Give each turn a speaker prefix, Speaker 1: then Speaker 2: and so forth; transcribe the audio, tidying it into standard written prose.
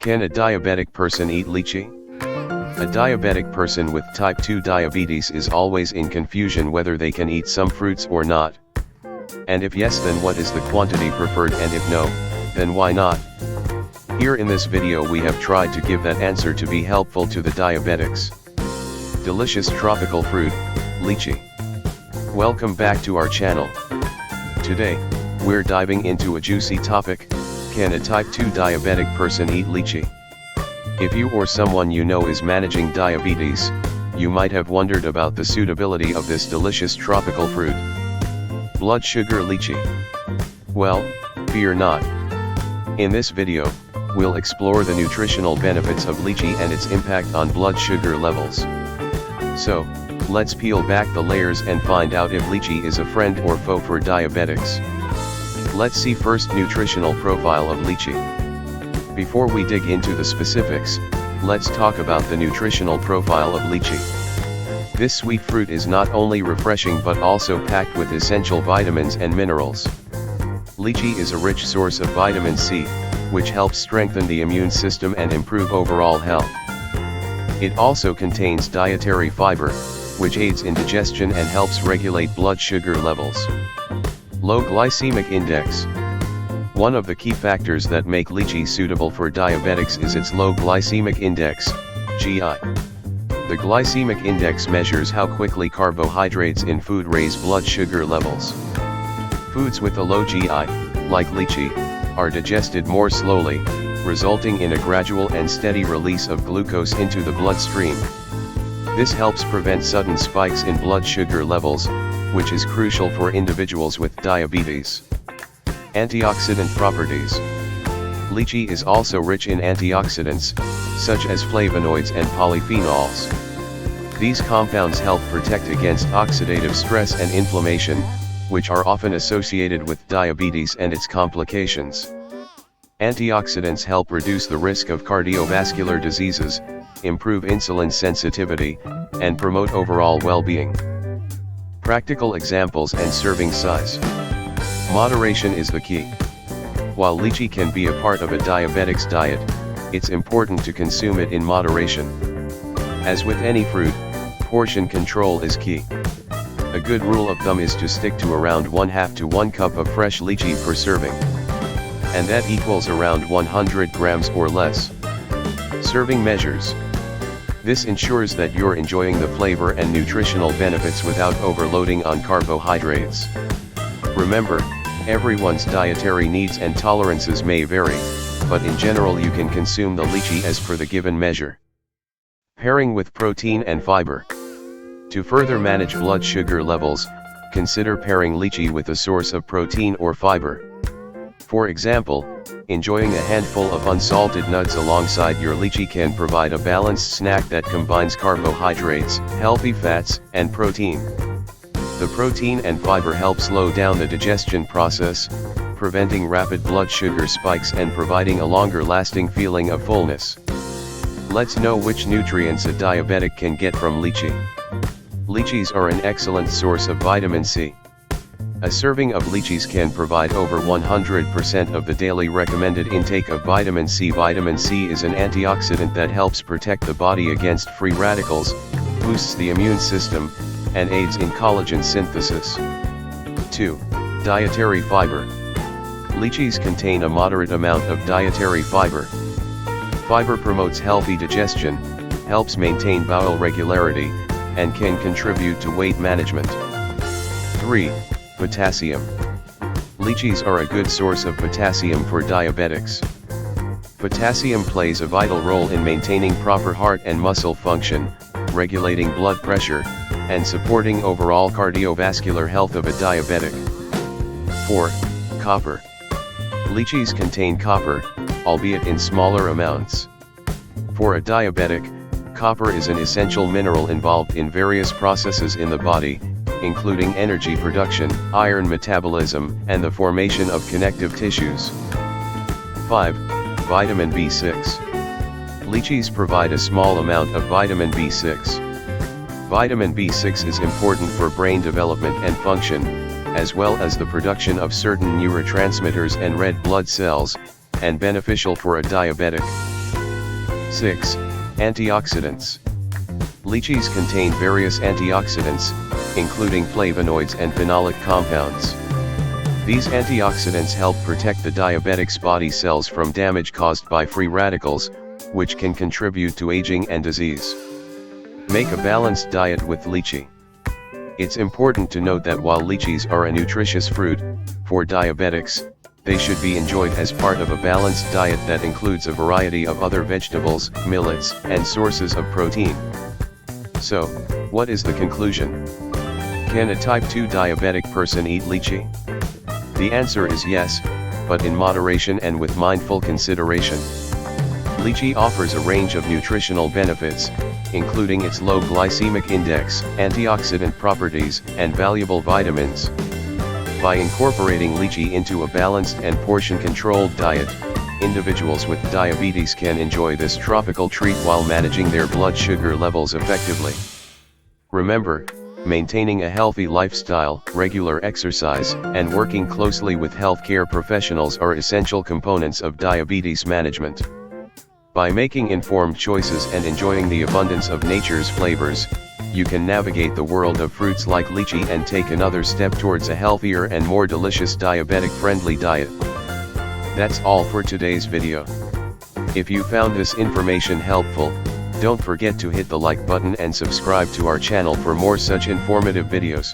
Speaker 1: Can a diabetic person eat lychee? A diabetic person with type 2 diabetes is always in confusion whether they can eat some fruits or not. And if yes, then what is the quantity preferred, and if no, then why not? Here in this video we have tried to give that answer to be helpful to the diabetics. Delicious tropical fruit, lychee. Welcome back to our channel. Today, we're diving into a juicy topic: can a type 2 diabetic person eat lychee? If you or someone you know is managing diabetes, you might have wondered about the suitability of this delicious tropical fruit. Blood sugar lychee. Well, fear not. In this video, we'll explore the nutritional benefits of lychee and its impact on blood sugar levels. So, let's peel back the layers and find out if lychee is a friend or foe for diabetics. Let's see first nutritional profile of lychee. Before we dig into the specifics, let's talk about the nutritional profile of lychee. This sweet fruit is not only refreshing but also packed with essential vitamins and minerals. Lychee is a rich source of vitamin C, which helps strengthen the immune system and improve overall health. It also contains dietary fiber, which aids in digestion and helps regulate blood sugar levels. Low glycemic index. One of the key factors that make lychee suitable for diabetics is its low glycemic index, GI. The glycemic index measures how quickly carbohydrates in food raise blood sugar levels. Foods with a low GI, like lychee, are digested more slowly, resulting in a gradual and steady release of glucose into the bloodstream. This helps prevent sudden spikes in blood sugar levels, which is crucial for individuals with diabetes. Antioxidant properties. Lychee is also rich in antioxidants, such as flavonoids and polyphenols. These compounds help protect against oxidative stress and inflammation, which are often associated with diabetes and its complications. Antioxidants help reduce the risk of cardiovascular diseases, improve insulin sensitivity, and promote overall well-being. Practical examples and serving size. Moderation is the key. While lychee can be a part of a diabetic's diet, it's important to consume it in moderation. As with any fruit, portion control is key. A good rule of thumb is to stick to around 1/2 to 1 cup of fresh lychee per serving. And that equals around 100 grams or less. Serving measures. This ensures that you're enjoying the flavor and nutritional benefits without overloading on carbohydrates. Remember, everyone's dietary needs and tolerances may vary, but in general you can consume the lychee as per the given measure. Pairing with protein and fiber. To further manage blood sugar levels, consider pairing lychee with a source of protein or fiber. For example, enjoying a handful of unsalted nuts alongside your lychee can provide a balanced snack that combines carbohydrates, healthy fats, and protein. The protein and fiber help slow down the digestion process, preventing rapid blood sugar spikes and providing a longer-lasting feeling of fullness. Let's know which nutrients a diabetic can get from lychee. Lychees are an excellent source of vitamin C. A serving of lychees can provide over 100% of the daily recommended intake of vitamin C. Vitamin C is an antioxidant that helps protect the body against free radicals, boosts the immune system, and aids in collagen synthesis. 2. Dietary fiber. Lychees contain a moderate amount of dietary fiber. Fiber promotes healthy digestion, helps maintain bowel regularity, and can contribute to weight management. 3. Potassium. Lychees are a good source of potassium for diabetics. Potassium plays a vital role in maintaining proper heart and muscle function, regulating blood pressure, and supporting overall cardiovascular health of a diabetic. 4. Copper. Lychees contain copper, albeit in smaller amounts. For a diabetic, copper is an essential mineral involved in various processes in the body, including energy production, iron metabolism, and the formation of connective tissues. 5. Vitamin B6. Lychees provide a small amount of vitamin B6. Vitamin B6 is important for brain development and function, as well as the production of certain neurotransmitters and red blood cells, and beneficial for a diabetic. 6. Antioxidants. Lychees contain various antioxidants, including flavonoids and phenolic compounds. These antioxidants help protect the diabetic's body cells from damage caused by free radicals, which can contribute to aging and disease. Make a balanced diet with lychee. It's important to note that while lychees are a nutritious fruit, for diabetics, they should be enjoyed as part of a balanced diet that includes a variety of other vegetables, millets, and sources of protein. So, what is the conclusion? Can a type 2 diabetic person eat lychee? The answer is yes, but in moderation and with mindful consideration. Lychee offers a range of nutritional benefits, including its low glycemic index, antioxidant properties, and valuable vitamins. By incorporating lychee into a balanced and portion-controlled diet, individuals with diabetes can enjoy this tropical treat while managing their blood sugar levels effectively. Remember, maintaining a healthy lifestyle, regular exercise, and working closely with healthcare professionals are essential components of diabetes management. By making informed choices and enjoying the abundance of nature's flavors, you can navigate the world of fruits like lychee and take another step towards a healthier and more delicious diabetic-friendly diet. That's all for today's video. If you found this information helpful, don't forget to hit the like button and subscribe to our channel for more such informative videos.